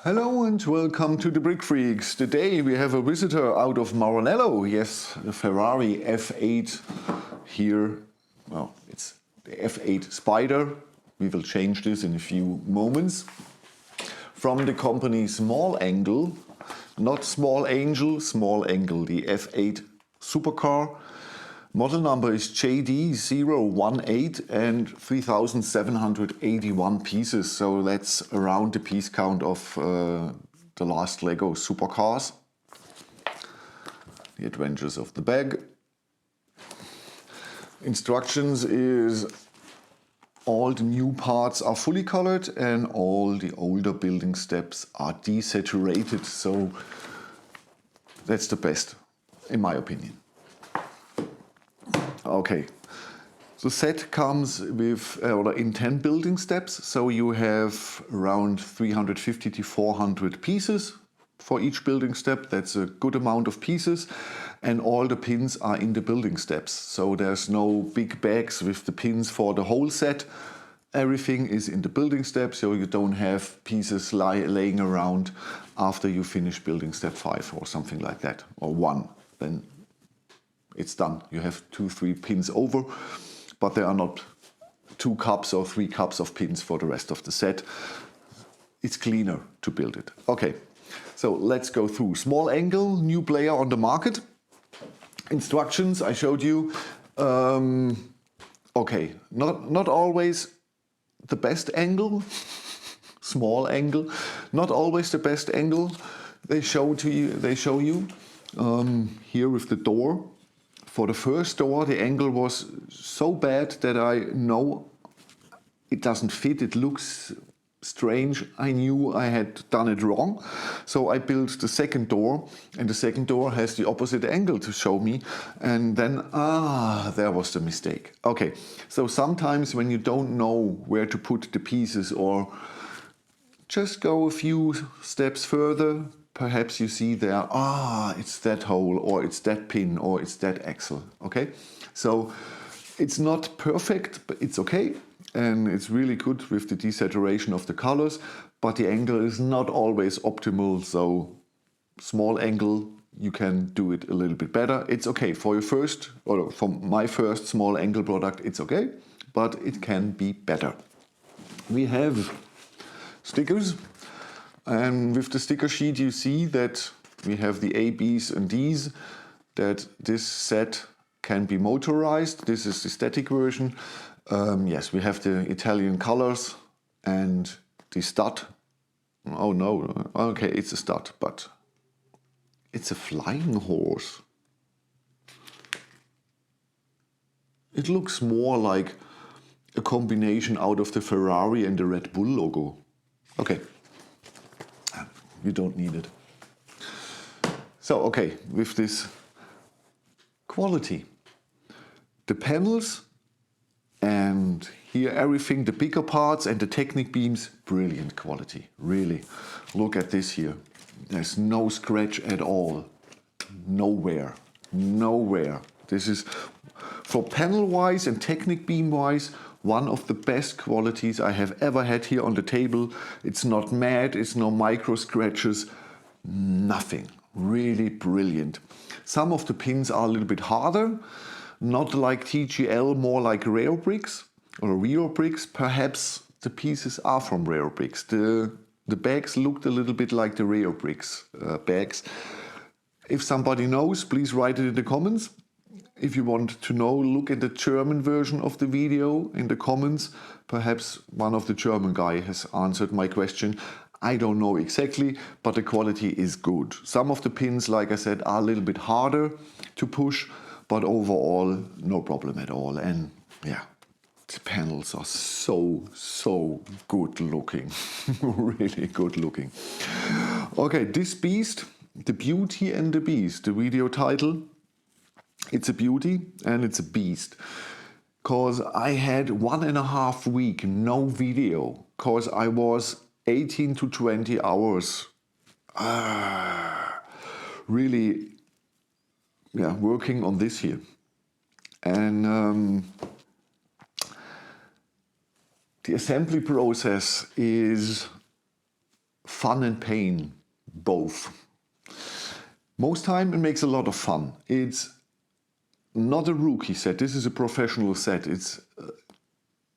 Hello and welcome to the Brick Freaks. Today we have a visitor out of Maranello. Yes, the Ferrari F8 here. Well, it's the F8 Spider. We will change this in a few moments. From the company Small Angle, not Small Angel, Small Angle, the F8 supercar. Model number is JD018 and 3,781 pieces, so that's around the piece count of the last Lego supercars. The adventures of the bag. Instructions is all the new parts are fully colored and all the older building steps are desaturated, so that's the best in my opinion. Okay, the set comes with in 10 building steps, so you have around 350 to 400 pieces for each building step. That's a good amount of pieces, and all the pins are in the building steps, so there's no big bags with the pins for the whole set. Everything is in the building steps, so you don't have pieces laying around after you finish building step 5 or something like that, or 1. Then it's done. You have 2-3 pins over, but there are not 2 cups or 3 cups of pins for the rest of the set. It's cleaner to build it. Okay, so let's go through. Small Angle, new player on the market. Instructions I showed you. Okay, not always the best angle. Small Angle, not always the best angle. They show you here with the door. For the first door, the angle was so bad that I know it doesn't fit, it looks strange. I knew I had done it wrong. So I built the second door, and the second door has the opposite angle to show me. And then, there was the mistake. Okay, so sometimes when you don't know where to put the pieces, or just go a few steps further, perhaps you see there, it's that hole, or it's that pin, or it's that axle, okay? So it's not perfect, but it's okay. And it's really good with the desaturation of the colors, but the angle is not always optimal. So Small Angle, you can do it a little bit better. It's okay for your first, or for my first Small Angle product, it's okay, but it can be better. We have stickers. And with the sticker sheet you see that we have the A, B's and D's, that this set can be motorized. This is the static version. Yes, we have the Italian colors and the stud. Oh no, okay, it's a stud, but it's a flying horse. It looks more like a combination out of the Ferrari and the Red Bull logo. Okay. You don't need it. So, okay, with this quality, the panels and here everything, the bigger parts and the Technic beams, brilliant quality, really. Look at this here. There's no scratch at all. Nowhere. Nowhere. This is, for panel-wise and Technic beam-wise, one of the best qualities I have ever had here on the table. It's not matte, it's no micro scratches, nothing. Really brilliant. Some of the pins are a little bit harder, not like TGL, more like Rare Bricks or Rio Bricks. Perhaps the pieces are from Rare Bricks. The bags looked a little bit like the Rare Bricks bags. If somebody knows, please write it in the comments. If you want to know, look at the German version of the video in the comments. Perhaps one of the German guy has answered my question. I don't know exactly, but the quality is good. Some of the pins, like I said, are a little bit harder to push, but overall, no problem at all. And yeah, the panels are so good looking. Really good looking. Okay, this beast, the Beauty and the Beast, the video title. It's a beauty and it's a beast, cause I had 1.5 weeks no video, cause I was 18 to 20 hours really working on this here. And the assembly process is fun and pain, both. Most time it makes a lot of fun. It's not a rookie set, this is a professional set. It's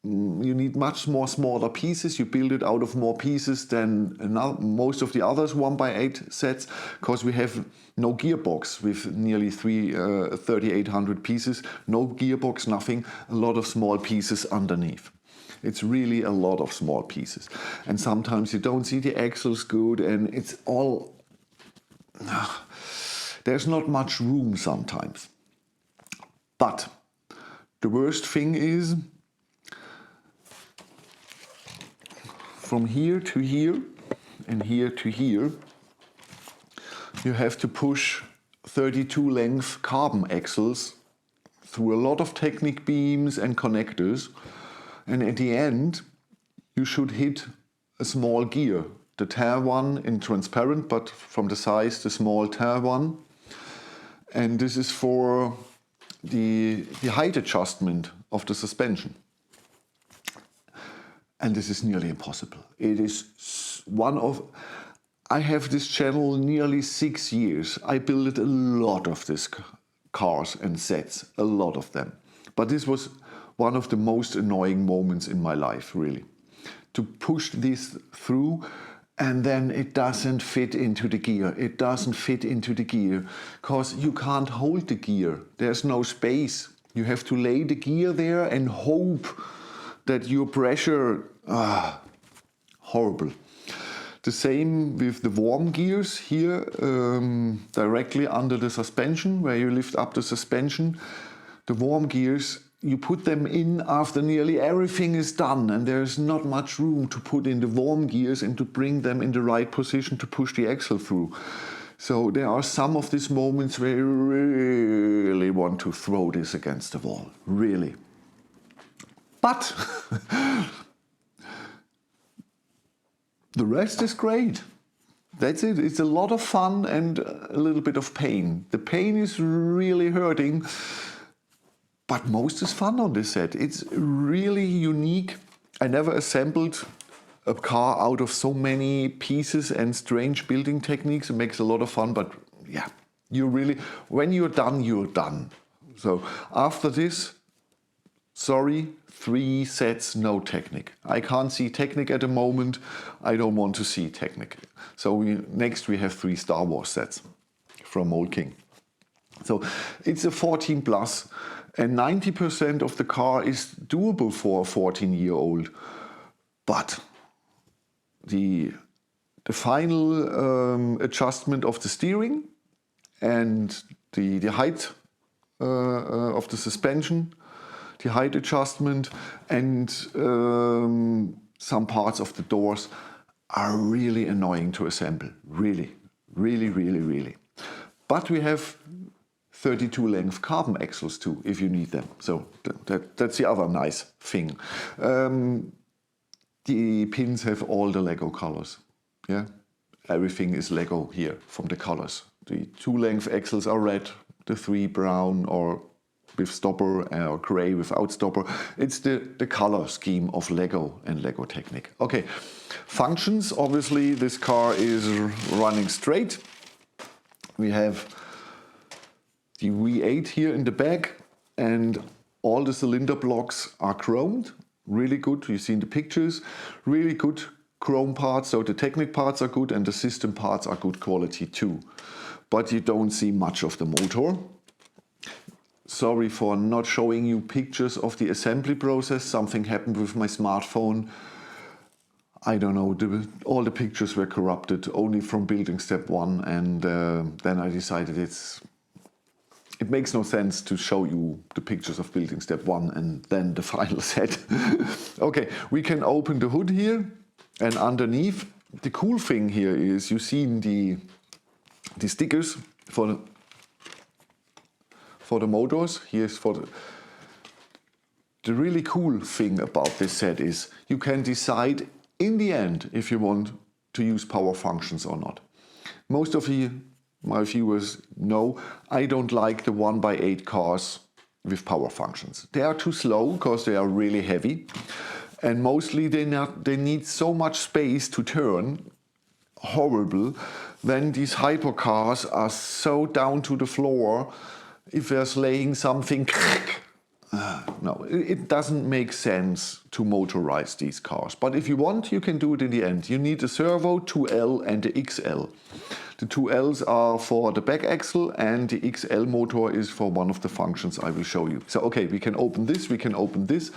you need much more smaller pieces, you build it out of more pieces than most of the others 1x8 sets, because we have no gearbox with nearly 3,800 pieces, no gearbox, nothing, a lot of small pieces underneath. It's really a lot of small pieces. And sometimes you don't see the axles good and it's all... There's not much room sometimes. But the worst thing is, from here to here and here to here, you have to push 32 length carbon axles through a lot of Technic beams and connectors. And at the end, you should hit a small gear, the Ter one in transparent, but from the size, the small Ter one. And this is for the height adjustment of the suspension. And this is nearly impossible. It is one of... I have this channel nearly 6 years. I built a lot of these cars and sets, a lot of them. But this was one of the most annoying moments in my life, really. To push this through and then it doesn't fit into the gear. It doesn't fit into the gear because you can't hold the gear. There's no space. You have to lay the gear there and hope that your pressure... horrible. The same with the worm gears here, directly under the suspension, where you lift up the suspension. The worm gears, you put them in after nearly everything is done, and there's not much room to put in the worm gears and to bring them in the right position to push the axle through. So there are some of these moments where you really want to throw this against the wall, really. But the rest is great. That's it. It's a lot of fun and a little bit of pain. The pain is really hurting, but most is fun on this set. It's really unique. I never assembled a car out of so many pieces and strange building techniques. It makes a lot of fun, but yeah, you really, when you're done, you're done. So after this, sorry, 3 sets, no Technic. I can't see Technic at the moment. I don't want to see Technic. So next we have 3 Star Wars sets from Old King. So it's a 14 plus and 90% of the car is doable for a 14-year-old. But the final adjustment of the steering and the height of the suspension, the height adjustment and some parts of the doors are really annoying to assemble. Really, really, really, really. But we have 32 length carbon axles too, if you need them. So that's the other nice thing. The pins have all the Lego colors. Yeah, everything is Lego here from the colors. The 2 length axles are red, the 3 brown or with stopper or grey without stopper. It's the color scheme of Lego and Lego Technic. Okay, functions. Obviously this car is running straight. We have the V8 here in the back and all the cylinder blocks are chromed. Really good, you've seen the pictures. Really good chrome parts, so the Technic parts are good and the system parts are good quality too. But you don't see much of the motor. Sorry for not showing you pictures of the assembly process. Something happened with my smartphone. I don't know, all the pictures were corrupted only from building step 1 and then I decided it makes no sense to show you the pictures of building step 1 and then the final set. Okay, we can open the hood here and underneath. The cool thing here is you've seen the stickers for the motors. Here's for the really cool thing about this set is you can decide in the end if you want to use power functions or not. Most of my viewers know I don't like the 1x8 cars with power functions. They are too slow because they are really heavy and mostly they need so much space to turn. horrible when these hypercars are so down to the floor. If there's laying something, no, it doesn't make sense to motorize these cars. But if you want, you can do it in the end. You need a servo, 2L and the XL. The 2Ls are for the back axle and the XL motor is for one of the functions I will show you. So okay, we can open this, we can open this,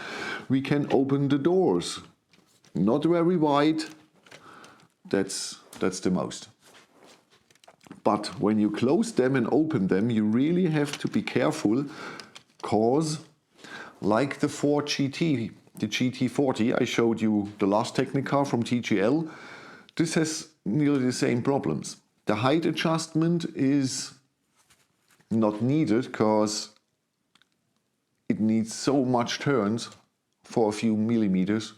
we can open the doors. Not very wide, that's the most. But when you close them and open them, you really have to be careful, cause like the Ford GT, the GT40, I showed you the last Technicar from TGL, this has nearly the same problems. The height adjustment is not needed because it needs so much turns for a few millimeters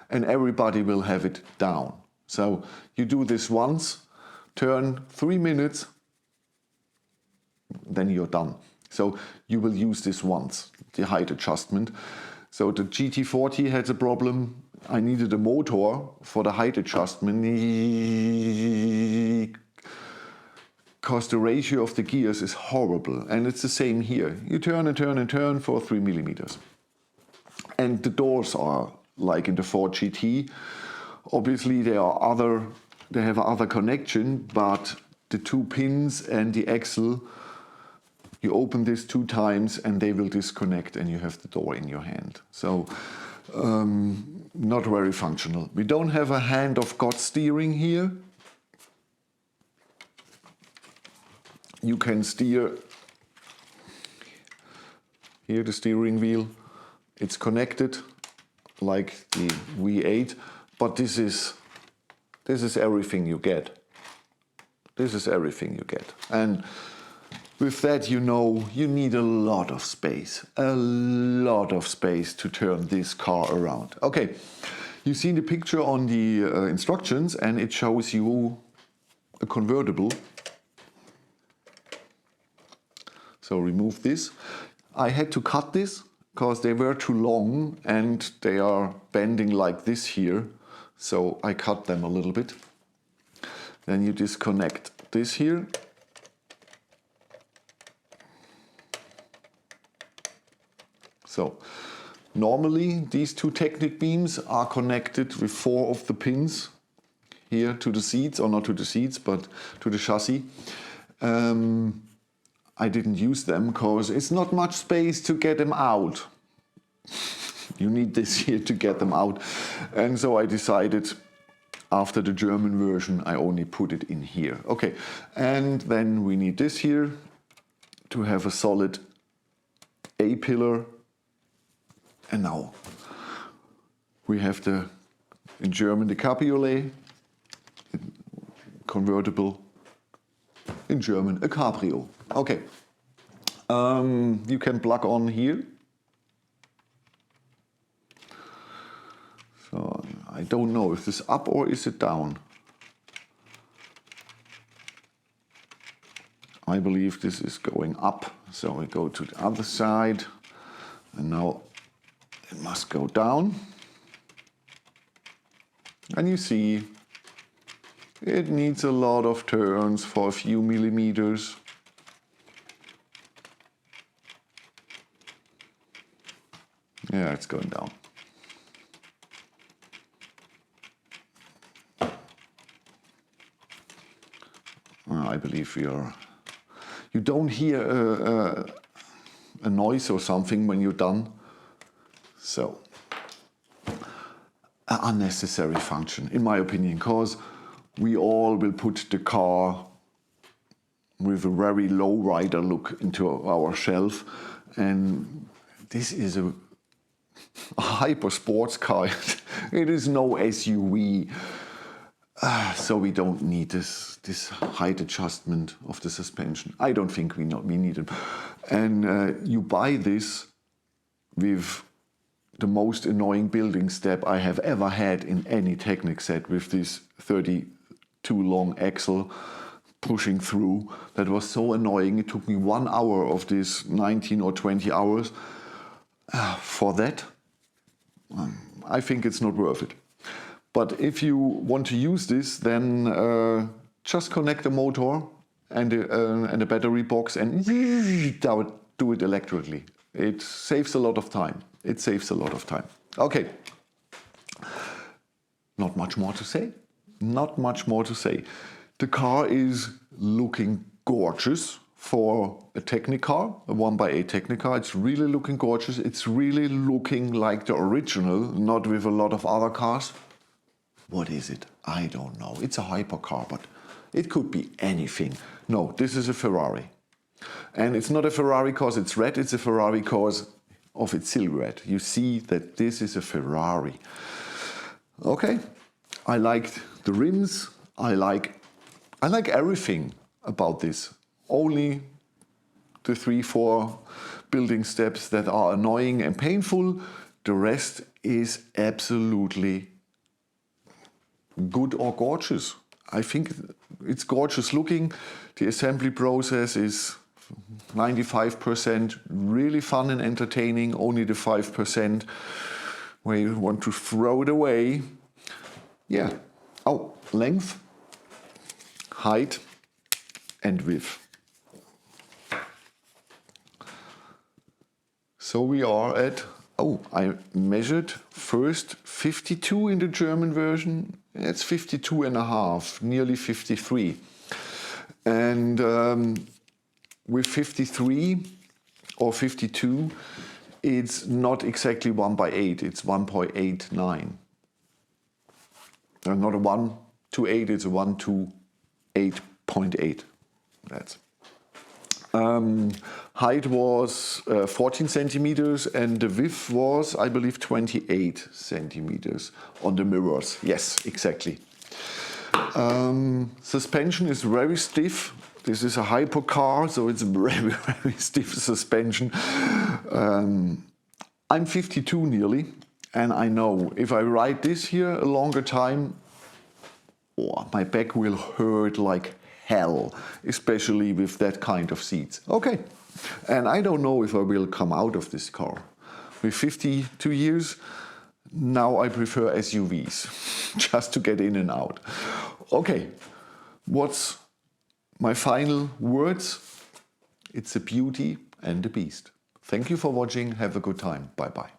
and everybody will have it down. So you do this once, turn 3 minutes, then you're done. So you will use this once, the height adjustment. So the GT40 had a problem. I needed a motor for the height adjustment because the ratio of the gears is horrible. And it's the same here. You turn and turn and turn for 3 millimeters. And the doors are like in the Ford GT. Obviously they have other connection, but the 2 pins and the axle, you open this 2 times and they will disconnect and you have the door in your hand. So not very functional. We don't have a hand of God steering here. You can steer here, the steering wheel. It's connected like the V8, but this is everything you get. This is everything you get. And with that, you know, you need a lot of space to turn this car around. Okay, you've seen the picture on the instructions and it shows you a convertible. So remove this. I had to cut this because they were too long and they are bending like this here. So I cut them a little bit. Then you disconnect this here. So normally these 2 Technic beams are connected with 4 of the pins here to the seats, or not to the seats, but to the chassis. I didn't use them because it's not much space to get them out. You need this here to get them out. And so I decided after the German version, I only put it in here. Okay, and then we need this here to have a solid A-pillar. And now we have in German, the cabriolet, convertible, in German, a cabrio. Okay, you can plug on here. So I don't know if this is up or is it down. I believe this is going up. So we go to the other side and now it must go down. And you see it needs a lot of turns for a few millimeters. Yeah, it's going down. I believe you don't hear a noise or something when you're done. So, an unnecessary function, in my opinion, because we all will put the car with a very low rider look into our shelf, and this is a hyper sports car. It is no SUV. So we don't need this height adjustment of the suspension. I don't think we need it. And you buy this with the most annoying building step I have ever had in any Technic set, with this 32 long axle pushing through. That was so annoying. It took me 1 hour of this 19 or 20 hours for that. I think it's not worth it. But if you want to use this, then just connect a motor and a battery box and do it electrically. It saves a lot of time. It saves a lot of time. Okay. Not much more to say. Not much more to say. The car is looking gorgeous for a Technicar, a 1x8 Technicar. It's really looking gorgeous. It's really looking like the original, not with a lot of other cars. What is it? I don't know. It's a hypercar, but it could be anything. No, this is a Ferrari. And it's not a Ferrari because it's red, it's a Ferrari because of its silhouette. You see that this is a Ferrari. Okay, I liked the rims. I like everything about this. Only the 3-4 building steps that are annoying and painful. The rest is absolutely good or gorgeous. I think it's gorgeous looking. The assembly process is 95% really fun and entertaining. Only the 5% where you want to throw it away. Yeah. Oh, length, height, and width. So we are at, I measured first 52 in the German version. It's 52.5, nearly 53. And with 53 or 52, it's not exactly 1x8, it's 1.89. Not a 1 to 8, it's a 1 to 8.8. That's. Height was 14 centimeters and the width was, I believe, 28 centimeters on the mirrors. Yes, exactly. Suspension is very stiff. This is a hypercar, so it's very, very stiff suspension. I'm 52 nearly, and I know if I ride this here a longer time, my back will hurt like hell, especially with that kind of seats. Okay, and I don't know if I will come out of this car. With 52 years, now I prefer SUVs, just to get in and out. Okay, what's my final words? It's a beauty and a beast. Thank you for watching. Have a good time. Bye-bye.